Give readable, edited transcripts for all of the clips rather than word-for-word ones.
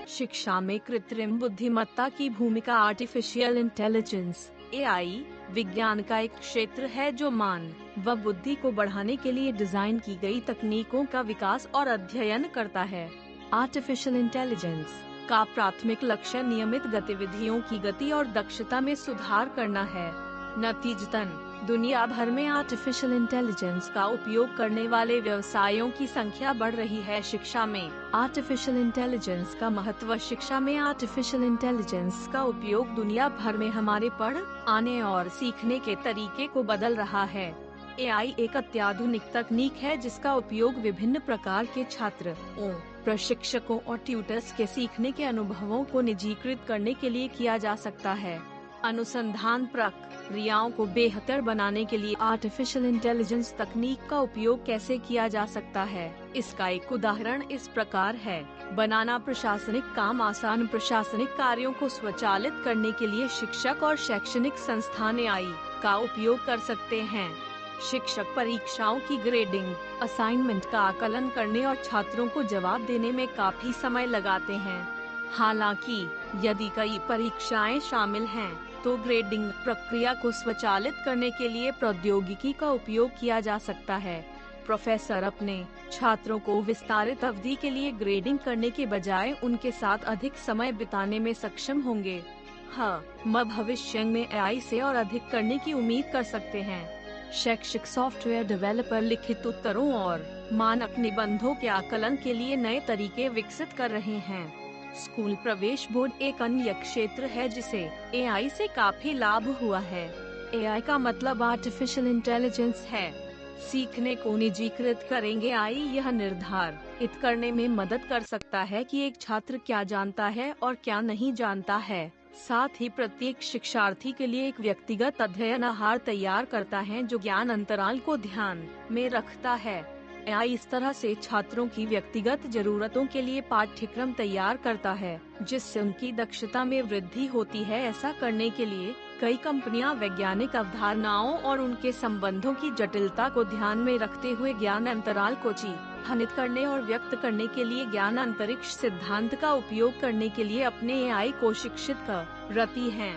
शिक्षा में कृत्रिम बुद्धिमत्ता की भूमिका। आर्टिफिशियल इंटेलिजेंस (एआई) विज्ञान का एक क्षेत्र है जो व बुद्धि को बढ़ाने के लिए डिजाइन की गई तकनीकों का विकास और अध्ययन करता है। आर्टिफिशियल इंटेलिजेंस का प्राथमिक लक्ष्य नियमित गतिविधियों की गति और दक्षता में सुधार करना है। नतीजतन दुनिया भर में आर्टिफिशियल इंटेलिजेंस का उपयोग करने वाले व्यवसायों की संख्या बढ़ रही है। शिक्षा में आर्टिफिशियल इंटेलिजेंस का महत्व। शिक्षा में आर्टिफिशियल इंटेलिजेंस का उपयोग दुनिया भर में हमारे पढ़ने और सीखने के तरीके को बदल रहा है। एआई एक अत्याधुनिक तकनीक है जिसका उपयोग विभिन्न प्रकार के छात्रों, प्रशिक्षकों और ट्यूटर्स के सीखने के अनुभवों को निजीकृत करने के लिए किया जा सकता है। अनुसंधान प्रक्रियाओं को बेहतर बनाने के लिए आर्टिफिशियल इंटेलिजेंस तकनीक का उपयोग कैसे किया जा सकता है, इसका एक उदाहरण इस प्रकार है। बनाना प्रशासनिक काम आसान। प्रशासनिक कार्यों को स्वचालित करने के लिए शिक्षक और शैक्षणिक संस्थान एआई का उपयोग कर सकते हैं। शिक्षक परीक्षाओं की ग्रेडिंग, असाइनमेंट का आकलन करने और छात्रों को जवाब देने में काफी समय लगाते हैं। हालांकि यदि कई परीक्षाएं शामिल हैं, तो ग्रेडिंग प्रक्रिया को स्वचालित करने के लिए प्रौद्योगिकी का उपयोग किया जा सकता है। प्रोफेसर अपने छात्रों को विस्तारित अवधि के लिए ग्रेडिंग करने के बजाय उनके साथ अधिक समय बिताने में सक्षम होंगे। भविष्य में एआई से और अधिक करने की उम्मीद कर सकते हैं। शैक्षिक सॉफ्टवेयर डेवलपर लिखित उत्तरों और मानक निबंधों के आकलन के लिए नए तरीके विकसित कर रहे हैं। स्कूल प्रवेश बोर्ड एक अन्य क्षेत्र है जिसे एआई से काफी लाभ हुआ है। एआई का मतलब आर्टिफिशियल इंटेलिजेंस है। सीखने को निजीकृत करेंगे। एआई यह निर्धारित करने में मदद कर सकता है कि एक छात्र क्या जानता है और क्या नहीं जानता है। साथ ही प्रत्येक शिक्षार्थी के लिए एक व्यक्तिगत अध्ययन आहार तैयार करता है जो ज्ञान अंतराल को ध्यान में रखता है। एआई इस तरह से छात्रों की व्यक्तिगत जरूरतों के लिए पाठ्यक्रम तैयार करता है, जिससे उनकी दक्षता में वृद्धि होती है। ऐसा करने के लिए कई कंपनियां वैज्ञानिक अवधारणाओं और उनके संबंधों की जटिलता को ध्यान में रखते हुए ज्ञान अंतराल को चिन्हित करने और व्यक्त करने के लिए ज्ञान अंतरिक्ष सिद्धांत का उपयोग करने के लिए अपने एआई को शिक्षित कर रही हैं।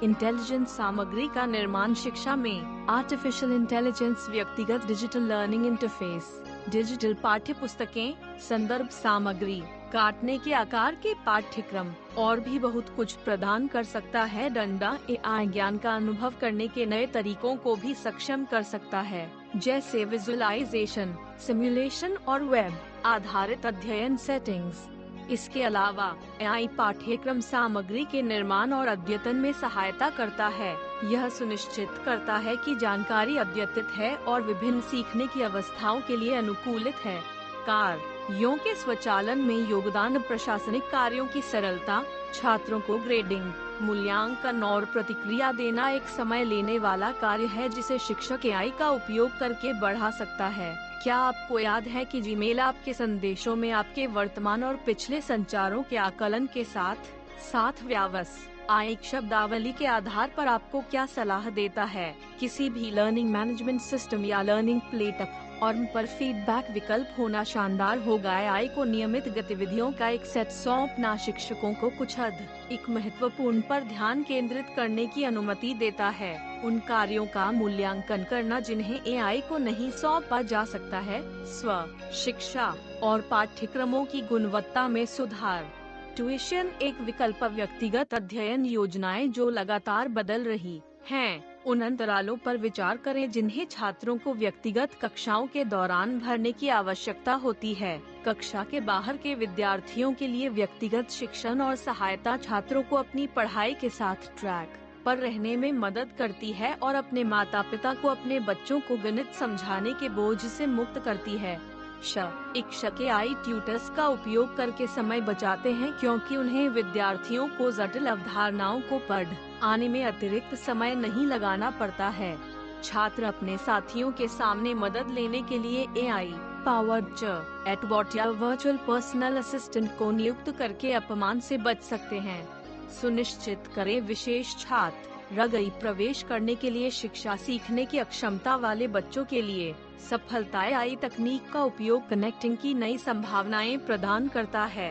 इंटेलिजेंस सामग्री का निर्माण। शिक्षा में आर्टिफिशियल इंटेलिजेंस व्यक्तिगत डिजिटल लर्निंग इंटरफेस, डिजिटल पाठ्य पुस्तकें, संदर्भ सामग्री, काटने के आकार के पाठ्यक्रम और भी बहुत कुछ प्रदान कर सकता है। डंडा एआई ज्ञान का अनुभव करने के नए तरीकों को भी सक्षम कर सकता है, जैसे विजुअलाइजेशन, सिमुलेशन और वेब आधारित अध्ययन सेटिंग्स। इसके अलावा एआई पाठ्यक्रम सामग्री के निर्माण और अद्यतन में सहायता करता है। यह सुनिश्चित करता है कि जानकारी अद्यतित है और विभिन्न सीखने की अवस्थाओं के लिए अनुकूलित है। कार्यों के स्वचालन में योगदान। प्रशासनिक कार्यों की सरलता। छात्रों को ग्रेडिंग, मूल्यांकन और प्रतिक्रिया देना एक समय लेने वाला कार्य है जिसे शिक्षक एआई का उपयोग करके बढ़ा सकता है। क्या आपको याद है कि जीमेल आपके संदेशों में आपके वर्तमान और पिछले संचारों के आकलन के साथ व्यावसायिक शब्दावली के आधार पर आपको क्या सलाह देता है? किसी भी लर्निंग मैनेजमेंट सिस्टम या लर्निंग प्लेटफॉर्म पर फीडबैक विकल्प होना शानदार होगा। एआई को नियमित गतिविधियों का एक सेट सौंपना शिक्षकों को कुछ एक महत्वपूर्ण पर ध्यान केंद्रित करने की अनुमति देता है। उन कार्यों का मूल्यांकन करना जिन्हें एआई को नहीं सौंपा जा सकता है। स्व शिक्षा और पाठ्यक्रमों की गुणवत्ता में सुधार। ट्यूशन एक विकल्प। व्यक्तिगत अध्ययन योजनाएं जो लगातार बदल रही हैं, उन अंतरालों पर विचार करें जिन्हें छात्रों को व्यक्तिगत कक्षाओं के दौरान भरने की आवश्यकता होती है। कक्षा के बाहर के विद्यार्थियों के लिए व्यक्तिगत शिक्षण और सहायता छात्रों को अपनी पढ़ाई के साथ ट्रैक पर रहने में मदद करती है और अपने माता पिता को अपने बच्चों को गणित समझाने के बोझ से मुक्त करती है। शिक्षक एआई ट्यूटर्स का उपयोग करके समय बचाते हैं क्योंकि उन्हें विद्यार्थियों को जटिल अवधारणाओं को पढ़ने में अतिरिक्त समय नहीं लगाना पड़ता है। छात्र अपने साथियों के सामने मदद लेने के लिए एआई पावर्ड चैटबॉट या वर्चुअल पर्सनल असिस्टेंट को नियुक्त करके अपमान से बच सकते हैं। सुनिश्चित करें विशेष छात्र प्रवेश करने के लिए शिक्षा सीखने की अक्षमता वाले बच्चों के लिए सफलता एआई तकनीक का उपयोग कनेक्टिंग की नई संभावनाएं प्रदान करता है।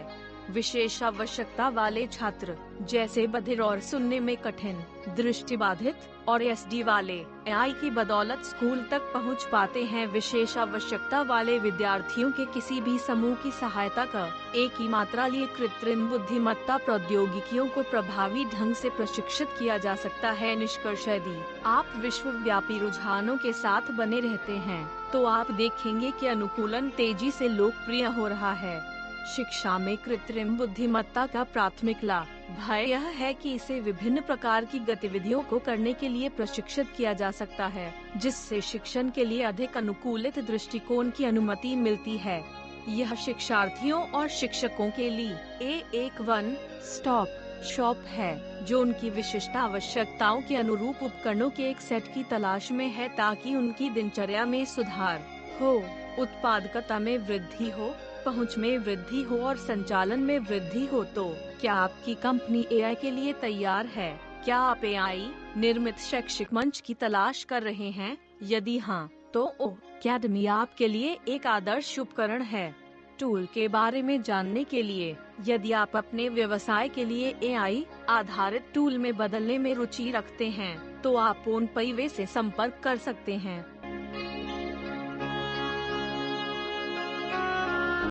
विशेष आवश्यकता वाले छात्र, जैसे बधिर और सुनने में कठिन, दृष्टिबाधित और एसडी वाले, एआई की बदौलत स्कूल तक पहुंच पाते हैं। विशेष आवश्यकता वाले विद्यार्थियों के किसी भी समूह की सहायता कर एक ही मात्रा लिए कृत्रिम बुद्धिमत्ता प्रौद्योगिकियों को प्रभावी ढंग से प्रशिक्षित किया जा सकता है। निष्कर्ष: यदि आप विश्वव्यापी रुझानों के साथ बने रहते हैं, तो आप देखेंगे कि अनुकूलन तेजी से लोकप्रिय हो रहा है। शिक्षा में कृत्रिम बुद्धिमत्ता का प्राथमिक लाभ भय यह है कि इसे विभिन्न प्रकार की गतिविधियों को करने के लिए प्रशिक्षित किया जा सकता है, जिससे शिक्षण के लिए अधिक अनुकूलित दृष्टिकोण की अनुमति मिलती है। यह शिक्षार्थियों और शिक्षकों के लिए एक वन स्टॉप शॉप है, जो उनकी विशिष्ट आवश्यकताओं के अनुरूप उपकरणों के एक सेट की तलाश में है, ताकि उनकी दिनचर्या में सुधार हो, उत्पादकता में वृद्धि हो, पहुंच में वृद्धि हो और संचालन में वृद्धि हो। तो क्या आपकी कंपनी एआई के लिए तैयार है? क्या आप एआई निर्मित शैक्षिक मंच की तलाश कर रहे हैं? यदि हाँ, तो ओकेडमी आपके लिए एक आदर्श उपकरण है। टूल के बारे में जानने के लिए, यदि आप अपने व्यवसाय के लिए एआई आधारित टूल में बदलने में रुचि रखते हैं, तो आप फोन पे से संपर्क कर सकते हैं।